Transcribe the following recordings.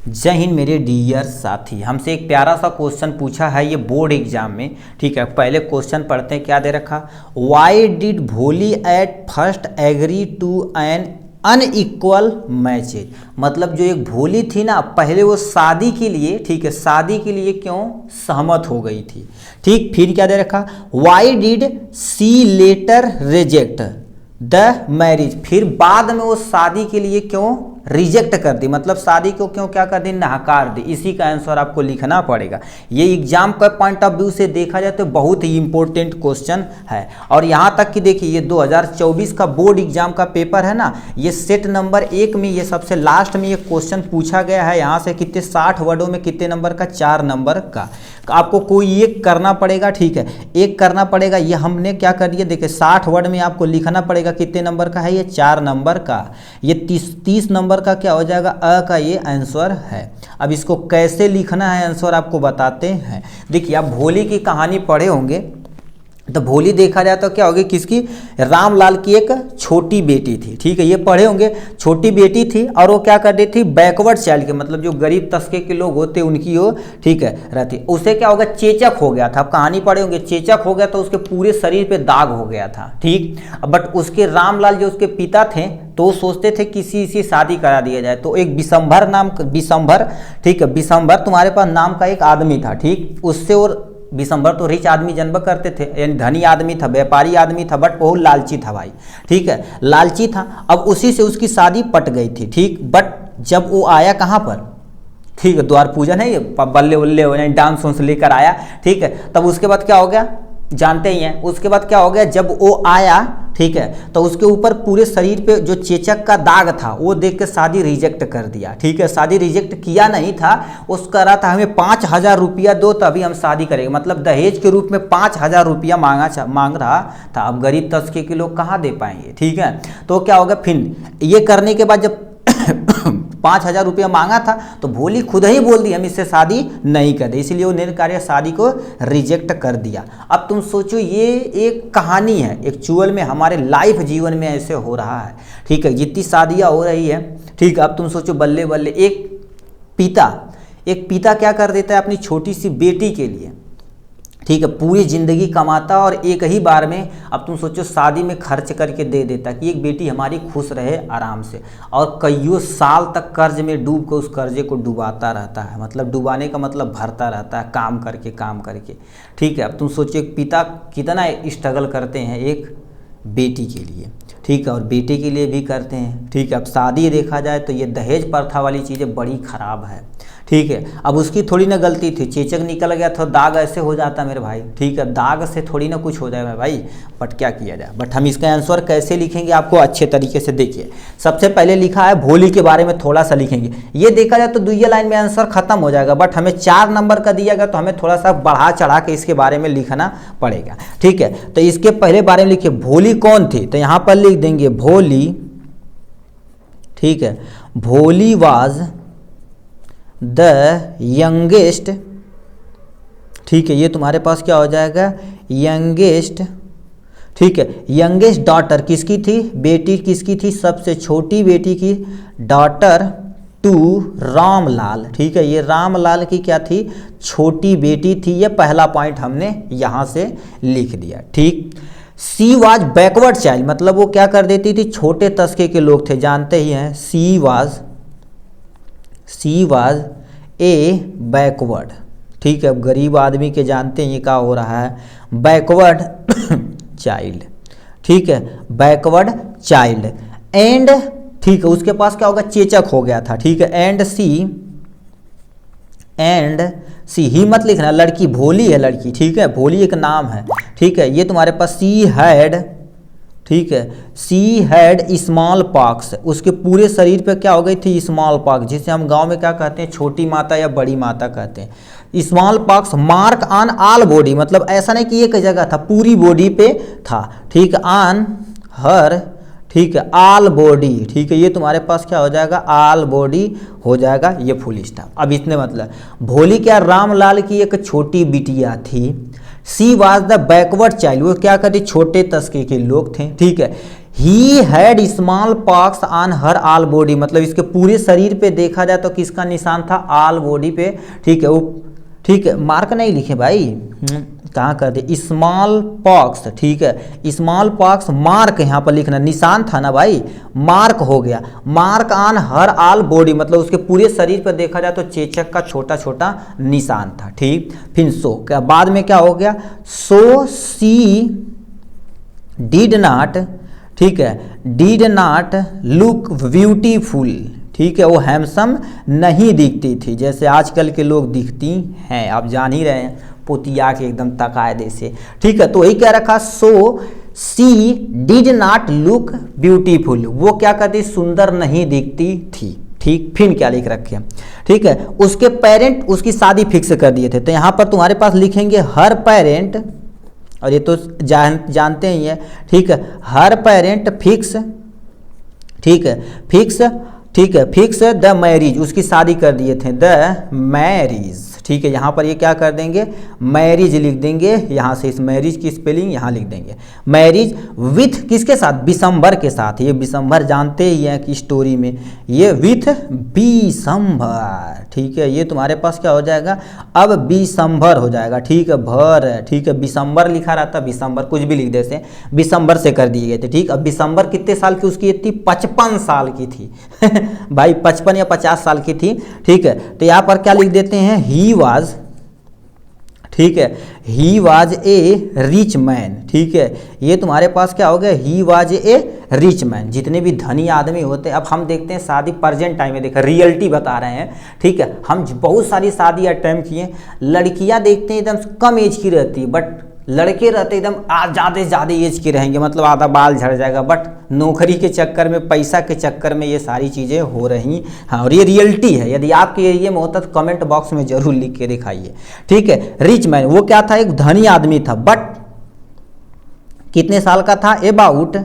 जय हिंद मेरे डियर साथी। हमसे एक प्यारा सा क्वेश्चन पूछा है ये बोर्ड एग्जाम में। ठीक है, पहले क्वेश्चन पढ़ते हैं। क्या दे रखा, why did Bholi at first agree to an unequal matches. मतलब जो एक भोली थी ना, पहले वो शादी के लिए, ठीक है, शादी के लिए क्यों सहमत हो गई थी। ठीक, फिर क्या दे रखा, why did she later reject the marriage. फिर बाद में वो शादी के लिए क्यों रिजेक्ट कर दी, मतलब शादी को क्यों क्या कर दी, नकार दी। इसी का आंसर आपको लिखना पड़ेगा। ये एग्जाम का पॉइंट ऑफ व्यू से देखा जाए तो बहुत ही इंपॉर्टेंट क्वेश्चन है। और यहाँ तक कि देखिए ये 2024 का बोर्ड एग्जाम का पेपर है ना, ये सेट नंबर 1 में ये सबसे लास्ट में ये क्वेश्चन पूछा गया है। यहाँ से कितने 60 वर्डों में कितने नंबर का, 4 नंबर का। आपको कोई एक करना पड़ेगा, ठीक है, एक करना पड़ेगा। ये हमने क्या कर दिया, देखिए 60 वर्ड में आपको लिखना पड़ेगा। कितने नंबर का है ये, 4 नंबर का। ये 30 नंबर का क्या हो जाएगा, अ का ये आंसर है। अब इसको कैसे लिखना है आंसर आपको बताते हैं। देखिए आप भोली की कहानी पढ़े होंगे, तो भोली देखा जाए तो क्या होगी, किसकी, रामलाल की एक छोटी बेटी थी। ठीक है, ये पढ़े होंगे, छोटी बेटी थी और वो क्या करती थी, बैकवर्ड चाइल्ड के, मतलब जो गरीब तबके के लोग होते उनकी वो, ठीक है, रहती। उसे क्या होगा, चेचक हो गया था। आप कहानी पढ़े होंगे, चेचक हो गया तो उसके पूरे शरीर पे दाग हो गया था। ठीक, बट उसके रामलाल जो उसके पिता थे तो वो सोचते थे किसी से शादी करा दिया जाए। तो एक विशंभर नाम, विशंभर, ठीक है, विशंभर तुम्हारे पास नाम का एक आदमी था। ठीक, उससे और विशंभर तो रिच आदमी जन्म करते थे, यानी धनी आदमी था, व्यापारी आदमी था, बट बहुत लालची था भाई। ठीक है, लालची था। अब उसी से उसकी शादी पट गई थी। ठीक, बट जब वो आया कहाँ पर, ठीक है, द्वार पूजन है, ये बल्ले उल्ले यानी डांस वांस लेकर आया। ठीक है, तब उसके बाद क्या हो गया जानते ही हैं। उसके बाद क्या हो गया, जब वो आया, ठीक है, तो उसके ऊपर पूरे शरीर पे जो चेचक का दाग था वो देख के शादी रिजेक्ट कर दिया। ठीक है, शादी रिजेक्ट किया नहीं था, उसका रहा था हमें 5000 रुपया दो तभी हम शादी करेंगे, मतलब दहेज के रूप में 5000 रुपया मांग रहा था। अब गरीब तबके के लोग कहाँ दे पाएंगे। ठीक है, तो क्या होगा, फिर ये करने के बाद जब 5000 रुपया मांगा था तो भोली खुद ही बोल दी हम इससे शादी नहीं करते, इसलिए वो निर्कार्य शादी को रिजेक्ट कर दिया। अब तुम सोचो ये एक कहानी है, एक्चुअल में हमारे लाइफ जीवन में ऐसे हो रहा है। ठीक है, जितनी शादियां हो रही है, ठीक है, अब तुम सोचो बल्ले बल्ले एक पिता क्या कर देता है अपनी छोटी सी बेटी के लिए, ठीक है, पूरी जिंदगी कमाता और एक ही बार में, अब तुम सोचो, शादी में खर्च करके दे देता कि एक बेटी हमारी खुश रहे आराम से, और कईयों साल तक कर्ज में डूब कर उस कर्जे को डुबाता रहता है। मतलब डुबाने का मतलब भरता रहता है, काम करके। ठीक है, अब तुम सोचो एक पिता कितना स्ट्रगल करते हैं एक बेटी के लिए। ठीक है, और बेटे के लिए भी करते हैं। ठीक है, अब शादी देखा जाए तो ये दहेज प्रथा वाली चीज़ें बड़ी ख़राब है। ठीक है, अब उसकी थोड़ी ना गलती थी, चेचक निकल गया तो दाग ऐसे हो जाता मेरे भाई। ठीक है, दाग से थोड़ी ना कुछ हो जाएगा भाई, बट क्या किया जाए। बट हम इसका आंसर कैसे लिखेंगे आपको अच्छे तरीके से देखिए। सबसे पहले लिखा है भोली के बारे में थोड़ा सा लिखेंगे। ये देखा जाए तो दुइया लाइन में आंसर खत्म हो जाएगा, बट हमें 4 नंबर का दिया गया तो हमें थोड़ा सा बढ़ा चढ़ा के इसके बारे में लिखना पड़ेगा। ठीक है, तो इसके पहले बारे में लिखिए, भोली कौन थी, तो यहाँ पर लिख देंगे भोली। ठीक है, भोली वाज द यंगेस्ट। ठीक है, ये तुम्हारे पास क्या हो जाएगा, यंगेस्ट। ठीक है, यंगेस्ट डॉटर किसकी थी, बेटी किसकी थी, सबसे छोटी बेटी की, डॉटर टू रामलाल। ठीक है, ये रामलाल की क्या थी, छोटी बेटी थी। ये पहला पॉइंट हमने यहाँ से लिख दिया। ठीक, सी वाज बैकवर्ड चाइल्ड, मतलब वो क्या कर देती थी, छोटे तबके के लोग थे, जानते ही हैं। She was a backward. ठीक है, अब गरीब आदमी के जानते हैं ये क्या हो रहा है, बैकवर्ड चाइल्ड। ठीक है, बैकवर्ड चाइल्ड एंड, ठीक है, उसके पास क्या होगा, चेचक हो गया था। ठीक है, एंड सी ही मत लिखना, लड़की भोली है लड़की। ठीक है, भोली एक नाम है। ठीक है, ये तुम्हारे पास सी हैड, ठीक है, सी हैड स्मॉल पॉक्स, उसके पूरे शरीर पे क्या हो गई थी, स्मॉल पॉक्स, जिसे हम गांव में क्या कहते हैं, छोटी माता या बड़ी माता कहते हैं। Small pox mark on all body, मतलब ऐसा नहीं कि एक जगह था, पूरी बॉडी पे था। ठीक, ऑन हर, ठीक है, ऑल बॉडी। ठीक है, ये तुम्हारे पास क्या हो जाएगा, ऑल बॉडी हो जाएगा, ये फुल स्टॉप। अब इसने मतलब भोली क्या रामलाल की एक छोटी बिटिया थी। She was the backward child, वो क्या करती, छोटे तबके के लोग थे। ठीक है, he had small pox on her all body, मतलब इसके पूरे शरीर पे देखा जाए तो किसका निशान था, ऑल बॉडी पे, ठीक है। वो ठीक है, मार्क नहीं लिखे भाई, कहाँ कर दे, स्मॉल पॉक्स, ठीक है, स्मॉल पॉक्स मार्क यहाँ पर लिखना, निशान था ना भाई, मार्क हो गया, mark on her all body, मतलब उसके पूरे शरीर पर देखा जाए तो चेचक का छोटा छोटा निशान था, ठीक। फिर सो क्या बाद में क्या हो गया, सो सी डिड नॉट, ठीक है, डिड नॉट लुक ब्यूटीफुल, ठीक है, वो हैंडसम नहीं दिखती थी जैसे आजकल के लोग दिखती हैं, आप जान ही रहे हैं, पोतिया के एकदम तकायदे से, ठीक है। तो वही क्या रखा, सो सी डिड नॉट लुक ब्यूटीफुल, वो क्या कहती, सुंदर नहीं दिखती थी, ठीक। फिर क्या लिख रखे, ठीक है, उसके पेरेंट उसकी शादी फिक्स कर दिए थे, तो यहाँ पर तुम्हारे पास लिखेंगे हर पेरेंट, और ये तो जानते ही है, ठीक है, हर पेरेंट फिक्स, ठीक है, फिक्स, ठीक है, फिक्स द मैरिज, उसकी शादी कर दिए थे, द मैरिज, ठीक है। यहाँ पर ये क्या कर देंगे, मैरिज लिख देंगे, यहाँ से इस मैरिज की स्पेलिंग यहाँ लिख देंगे, मैरिज विथ किसके साथ, बिशंबर के साथ, ये बिशंबर जानते ही हैं कि स्टोरी में, ये विथ बिशंबर, ठीक है। ये तुम्हारे पास क्या हो जाएगा, अब बिशंबर हो जाएगा, ठीक है, भर, ठीक है, बिशंबर लिखा रहता, बिशंबर कुछ भी लिख देते, बिशंबर से कर दिए गए थे, ठीक। अब बिशंबर कितने साल की उसकी थी, 55 साल की थी भाई 55 या 50 साल की थी, ठीक है। तो यहाँ पर क्या लिख देते हैं, ही वाज, ठीक है, he was a rich man, ठीक है। ये तुम्हारे पास क्या हो गया, he was a rich man, जितने भी धनी आदमी होते हैं, अब हम देखते हैं शादी प्रेजेंट टाइम में, देखा रियलिटी बता रहे हैं, ठीक है, हम बहुत सारी शादी अटेम्प्ट किए, लड़कियां देखते हैं एकदम कम एज की रहती है, बट लड़के रहते एकदम ज़्यादा से ज़्यादा एज के रहेंगे, मतलब आधा बाल झड़ जाएगा, बट नौकरी के चक्कर में, पैसा के चक्कर में ये सारी चीज़ें हो रही, हाँ, और ये रियलिटी है। यदि आपके एरिया में होता तो कमेंट बॉक्स में जरूर लिख के दिखाइए, ठीक है। रिच मैन वो क्या था, एक धनी आदमी था, बट कितने साल का था, अबाउट,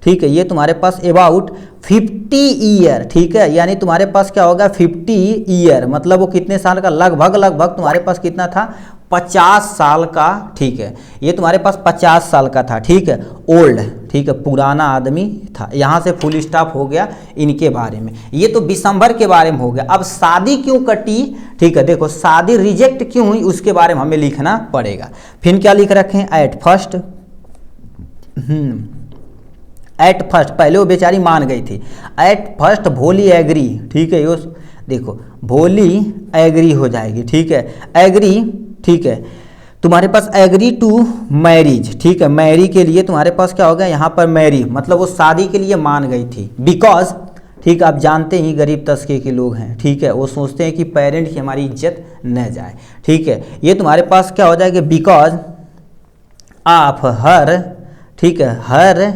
ठीक है, ये तुम्हारे पास अबाउट 50 ईयर, ठीक है, यानी तुम्हारे पास क्या होगा 50 ईयर, मतलब वो कितने साल का, लगभग तुम्हारे पास कितना था, 50 साल का, ठीक है, ये तुम्हारे पास 50 साल का था, ठीक है, ओल्ड, ठीक है, पुराना आदमी था। यहाँ से फुल स्टॉप हो गया इनके बारे में, ये तो बिशंबर के बारे में हो गया। अब शादी क्यों कटी, ठीक है, देखो शादी रिजेक्ट क्यों हुई उसके बारे में हमें लिखना पड़ेगा। फिर क्या लिख रखे हैं, एट फर्स्ट, एट फर्स्ट, पहले वो बेचारी मान गई थी, एट फर्स्ट भोली एग्री, ठीक है, ये देखो भोली एग्री हो जाएगी, ठीक है, एग्री, ठीक है, तुम्हारे पास एग्री टू मैरिज, ठीक है, मैरी के लिए तुम्हारे पास क्या होगा, यहाँ पर मैरी, मतलब वो शादी के लिए मान गई थी, बिकॉज, ठीक है, आप जानते ही गरीब तबके के लोग हैं, ठीक है, वो सोचते हैं कि पेरेंट की हमारी इज्जत न जाए, ठीक है। ये तुम्हारे पास क्या हो जाएगा, बिकॉज ऑफ हर, ठीक है, हर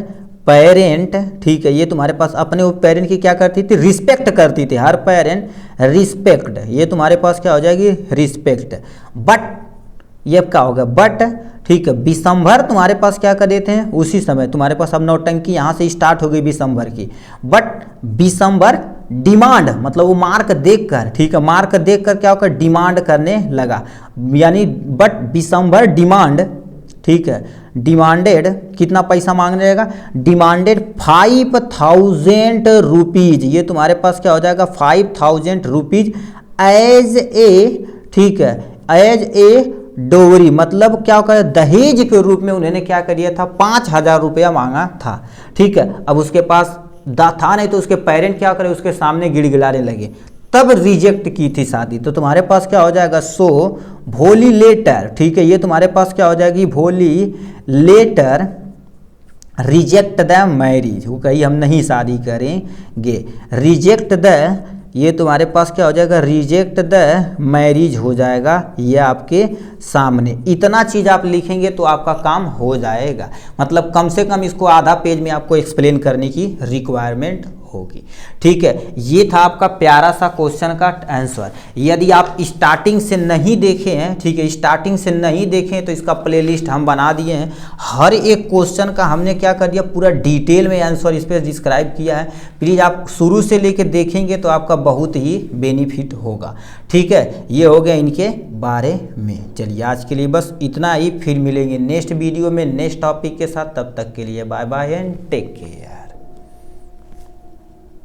पेरेंट, ठीक है, ये तुम्हारे पास अपने वो पेरेंट की क्या करती थी, रिस्पेक्ट करती थी, हर पेरेंट रिस्पेक्ट, ये तुम्हारे पास क्या हो जाएगी, रिस्पेक्ट, बट ये क्या होगा, बट, ठीक है, बिशंबर तुम्हारे पास क्या कर देते हैं, उसी समय तुम्हारे पास अब नौटंकी यहाँ से स्टार्ट हो गई बिशंबर की, बट बिशंबर डिमांड, मतलब वो मार्क देखकर, ठीक है, मार्क देखकर क्या होगा, डिमांड करने लगा, यानी बट बिशंबर डिमांड, ठीक है, डिमांडेड, कितना पैसा मांगने लगा, डिमांडेड 5000 रुपीज, ये तुम्हारे पास क्या हो जाएगा 5000 रुपीज एज ए, ठीक है, एज ए डोवरी, मतलब क्या होगा, दहेज के रूप में उन्होंने क्या कर दिया था, 5000 रुपया मांगा था, ठीक है। अब उसके पास था नहीं तो उसके पेरेंट क्या करे, उसके सामने गिड़गिड़ाने लगे, तब रिजेक्ट की थी शादी, तो तुम्हारे पास क्या हो जाएगा, सो भोली लेटर, ठीक है, ये तुम्हारे पास क्या हो जाएगी, भोली लेटर रिजेक्ट द मैरिज, वो कही हम नहीं शादी करेंगे, रिजेक्ट द, ये तुम्हारे पास क्या हो जाएगा, रिजेक्ट द मैरिज हो जाएगा, ये आपके सामने, इतना चीज़ आप लिखेंगे तो आपका काम हो जाएगा, मतलब कम से कम इसको आधा पेज में आपको एक्सप्लेन करने की रिक्वायरमेंट होगी, ठीक है। ये था आपका प्यारा सा क्वेश्चन का आंसर। यदि आप स्टार्टिंग से नहीं देखे हैं, ठीक है, स्टार्टिंग से नहीं देखें तो इसका प्लेलिस्ट हम बना दिए हैं, हर एक क्वेश्चन का हमने क्या कर दिया, पूरा डिटेल में आंसर इस पर डिस्क्राइब किया है। प्लीज़ आप शुरू से लेके देखेंगे तो आपका बहुत ही बेनिफिट होगा, ठीक है। ये हो गया इनके बारे में। चलिए आज के लिए बस इतना ही, फिर मिलेंगे नेक्स्ट वीडियो में नेक्स्ट टॉपिक के साथ, तब तक के लिए bye bye and take care.